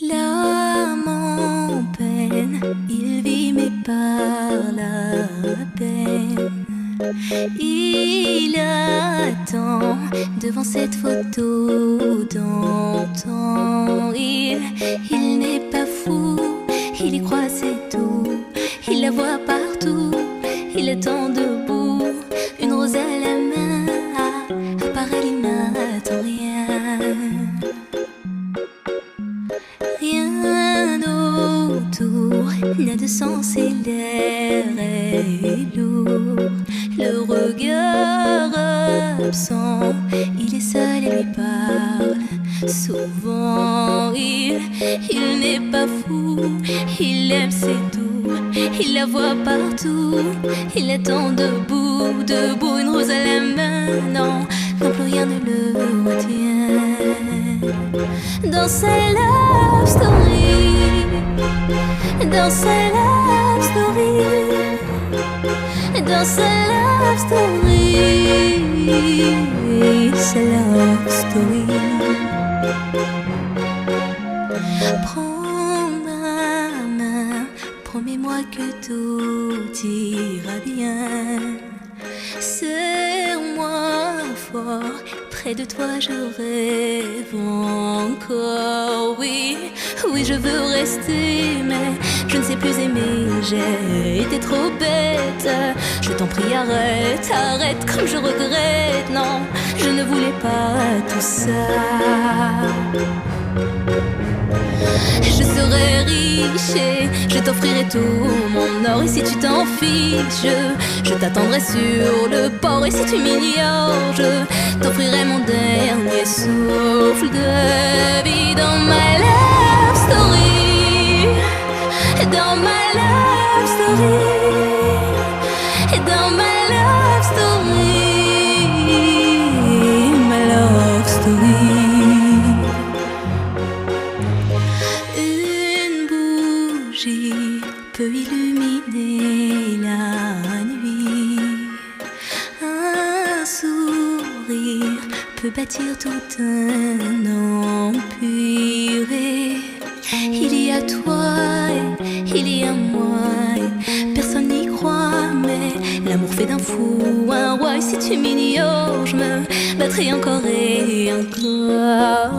L'âme en peine, il vit mais par la peine. Il attend devant cette photo d'antan. Il n'est pas fou, il y croit c'est tout. Il la voit partout, il attend debout. Une rose à la main, à part elle il n'attend rien. Rien autour n'a de sens et l'air est lourd. Le regard absent, il est seul et lui parle souvent. Il n'est pas fou, il aime c'est tout. Il la voit partout, il attend debout, debout. Une rose à la main, non, non plus rien ne le retient. Dans sa love story, dans sa love story, dans sa love story, sa love story. Prends ma main, promets-moi que tout ira bien. Serre-moi fort, près de toi je rêve encore. Oui, oui je veux rester, mais je ne sais plus aimer. J'ai été trop bête, je t'en prie arrête, arrête comme je regrette. Non, je ne voulais pas tout ça. Je serai riche et je t'offrirai tout mon or. Et si tu t'en fiches, je t'attendrai sur le port. Et si tu m'ignores, je t'offrirai mon dernier souffle de vie. Dans ma love story, dans ma love story, dans ma love story, ma love story. Peut illuminer la nuit. Un sourire peut bâtir tout un empire. Il y a toi et il y a moi et personne n'y croit, mais l'amour fait d'un fou un roi. Et si tu m'ignores, je me battrai encore et encore.